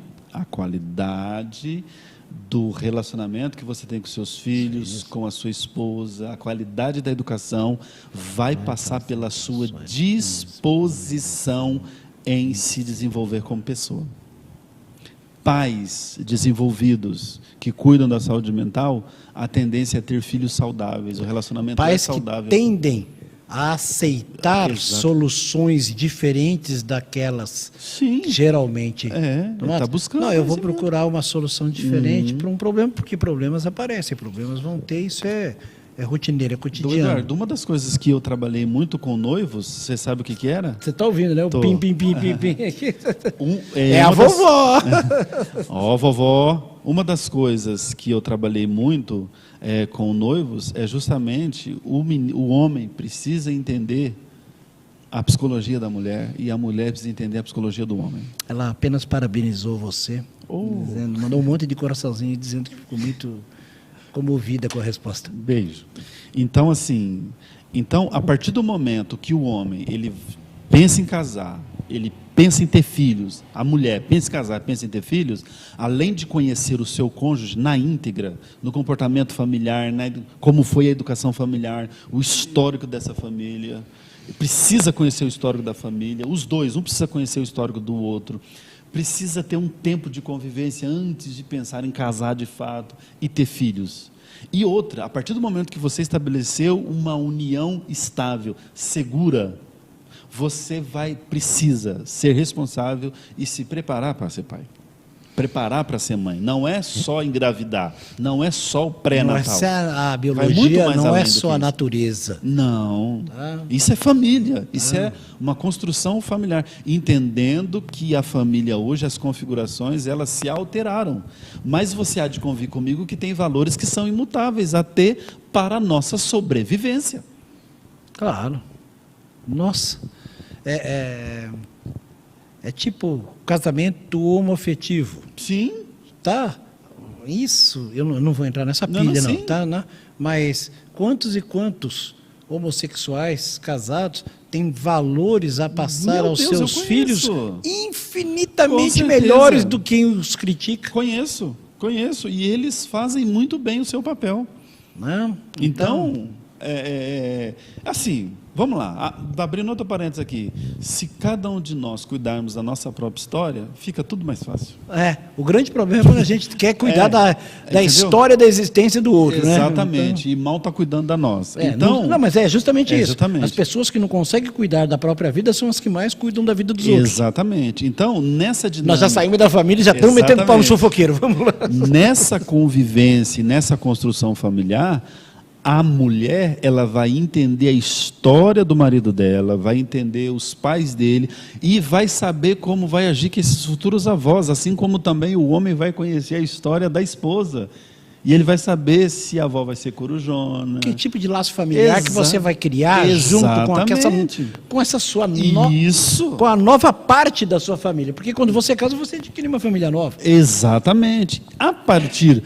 do relacionamento que você tem com seus filhos, com a sua esposa, a qualidade da educação vai passar pela sua disposição em se desenvolver como pessoa. Pais desenvolvidos que cuidam da saúde mental, a tendência é ter filhos saudáveis, o relacionamento é saudável. Pais que tendem a aceitar Exato. soluções diferentes daquelas que geralmente está buscando. Não, eu vou procurar uma solução diferente para um problema, porque problemas aparecem, problemas vão ter, isso é rotineiro, é cotidiano. Eduardo, uma das coisas que eu trabalhei muito com noivos, você sabe o que era? Você está ouvindo, né? O Tô. pim, pim, pim, pim, pim. É a uma das- vovó! Ó, vovó, uma das coisas que eu trabalhei muito com noivos é justamente o homem precisa entender a psicologia da mulher e a mulher precisa entender a psicologia do homem. Ela apenas parabenizou você, mandou um monte de coraçãozinho dizendo que ficou muito comovida com a resposta. Beijo. Então, assim, a partir do momento que o homem ele pensa em casar, ele pensa em ter filhos, a mulher pensa em casar, pensa em ter filhos, além de conhecer o seu cônjuge na íntegra, no comportamento familiar, como foi a educação familiar, o histórico dessa família, precisa conhecer o histórico da família, os dois, um precisa conhecer o histórico do outro, precisa ter um tempo de convivência antes de pensar em casar de fato e ter filhos. E outra, a partir do momento que você estabeleceu uma união estável, segura, você precisa ser responsável e se preparar para ser pai. Preparar para ser mãe. Não é só engravidar, não é só o pré-natal. A biologia não é só a natureza. Não, isso é família, isso é uma construção familiar, entendendo que a família hoje, as configurações, elas se alteraram, mas você há de convir comigo que tem valores que são imutáveis a ter para a nossa sobrevivência. Claro, nossa, é tipo casamento homoafetivo. Sim. Tá, isso, eu não vou entrar nessa pilha não, tá? Não, mas quantos e quantos homossexuais casados têm valores a passar aos seus filhos infinitamente melhores do que os critica? Conheço, e eles fazem muito bem o seu papel. Não? Então, assim, Vamos lá, abrindo outro parênteses aqui. Se cada um de nós cuidarmos da nossa própria história, fica tudo mais fácil. O grande problema é quando a gente quer cuidar da história da existência do outro. Exatamente, né? E mal está cuidando da nossa. Mas é justamente isso. Exatamente. As pessoas que não conseguem cuidar da própria vida são as que mais cuidam da vida dos outros. Exatamente. Então, nessa dinâmica... Nós já saímos da família e já estamos metendo pau no sufoqueiro. Vamos lá. Nessa convivência, nessa construção familiar... A mulher, ela vai entender a história do marido dela, vai entender os pais dele e vai saber como vai agir com esses futuros avós, assim como também o homem vai conhecer a história da esposa. E ele vai saber se a avó vai ser corujona. Que tipo de laço familiar que você vai criar junto com essa sua com a nova parte da sua família. Porque quando você casa, você adquire uma família nova. Exatamente. A partir...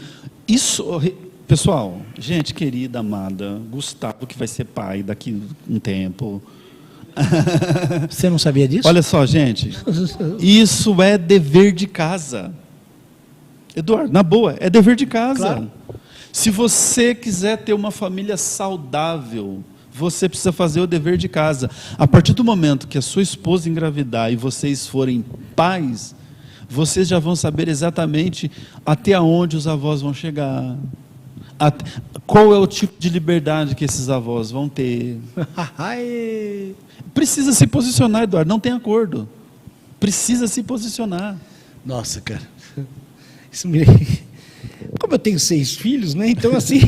Pessoal, gente querida, amada, Gustavo, que vai ser pai daqui a um tempo. Você não sabia disso? Olha só, gente, isso é dever de casa. Eduardo, na boa, é dever de casa. Claro. Se você quiser ter uma família saudável, você precisa fazer o dever de casa. A partir do momento que a sua esposa engravidar e vocês forem pais, vocês já vão saber exatamente até onde os avós vão chegar. Qual é o tipo de liberdade que esses avós vão ter? Precisa se posicionar, Eduardo, não tem acordo. Precisa se posicionar. Nossa, cara. Como eu tenho 6 filhos, né? Então, assim,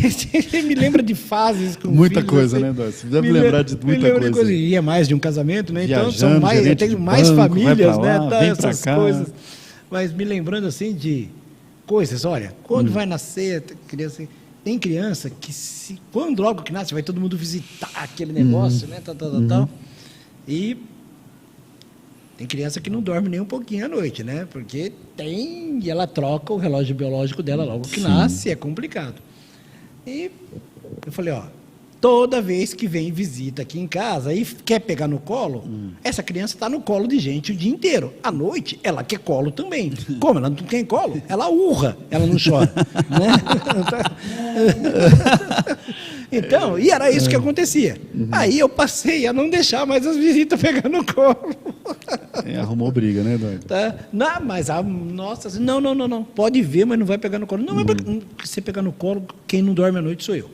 me lembra de fases com muita filhos, coisa, assim, né, Eduardo? Você deve lembrar de muita coisa. E é mais de um casamento, né? Então, Viajando, eu tenho mais banco, famílias, lá, né? Essas coisas. Mas me lembrando, assim, de coisas. Olha, quando vai nascer, tem criança que, quando logo que nasce, vai todo mundo visitar aquele negócio, né? Tal. E tem criança que não dorme nem um pouquinho à noite, né? Porque e ela troca o relógio biológico dela logo que nasce, é complicado. E eu falei, toda vez que vem visita aqui em casa e quer pegar no colo, essa criança está no colo de gente o dia inteiro. À noite, ela quer colo também. Como? Ela não quer colo? Ela urra, ela não chora. Né? Então, e era isso que acontecia. Aí eu passei a não deixar mais as visitas pegar no colo. Arrumou briga, né, Eduardo? Tá? Não, mas nossa, não. Pode ver, mas não vai pegar no colo. Não, mas você pegar no colo, quem não dorme à noite sou eu.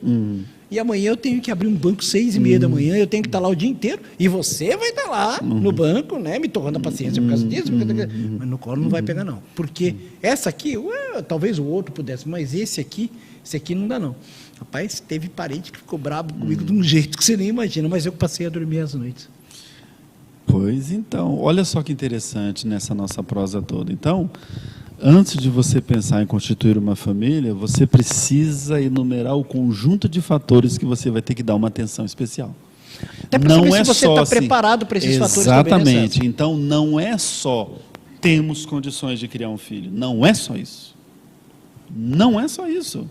E amanhã eu tenho que abrir um banco 6:30 da manhã, eu tenho que estar lá o dia inteiro, e você vai estar lá no banco, né, me torrando a paciência por causa disso, mas no colo não vai pegar não. Porque essa aqui, talvez o outro pudesse, mas esse aqui não dá não. Rapaz, teve parente que ficou brabo comigo de um jeito que você nem imagina, mas eu passei a dormir às noites. Pois então, olha só que interessante nessa nossa prosa toda. Então, antes de você pensar em constituir uma família, você precisa enumerar o conjunto de fatores que você vai ter que dar uma atenção especial. Até para saber se você está preparado para esses fatores também. Exatamente. Então, não é só temos condições de criar um filho. Não é só isso. Não é só isso.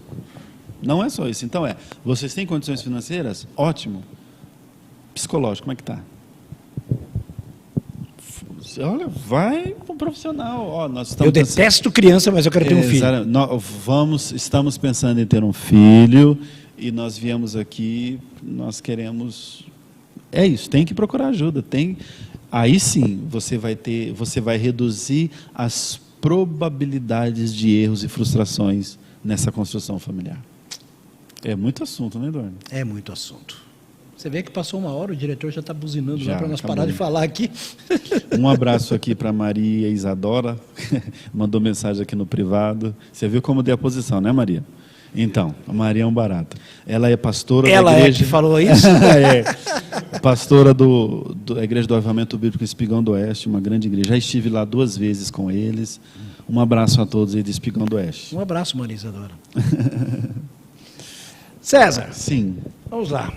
Não é só isso. Então, vocês têm condições financeiras? Ótimo. Psicológico, como é que está? Olha, vai para um profissional. Eu detesto criança, mas eu quero ter um filho. Estamos pensando em ter um filho e nós viemos aqui, nós queremos... É isso, tem que procurar ajuda. Aí sim, você vai reduzir as probabilidades de erros e frustrações nessa construção familiar. É muito assunto, né, Eduardo? É muito assunto. Você vê que passou 1 hora, o diretor já está buzinando lá para nós acabou. parar de falar aqui. Um abraço aqui para Maria Isadora, mandou mensagem aqui no privado. Você viu como dei a posição, né, Maria? Então, a Maria é um barato. Ela é pastora da igreja... Ela é que falou isso? Pastora da Igreja do Avivamento Bíblico Espigão do Oeste, uma grande igreja. Já estive lá 2 vezes com eles. Um abraço a todos aí de Espigão do Oeste. Um abraço, Maria Isadora. César. Sim. Vamos lá.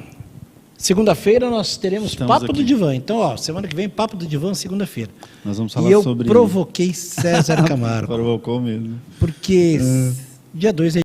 Segunda-feira nós teremos Estamos Papo aqui. do Divã. Então, semana que vem, Papo do Divã, segunda-feira. Nós vamos falar sobre... E eu provoquei César Camargo. Provocou mesmo. Porque dia 2 é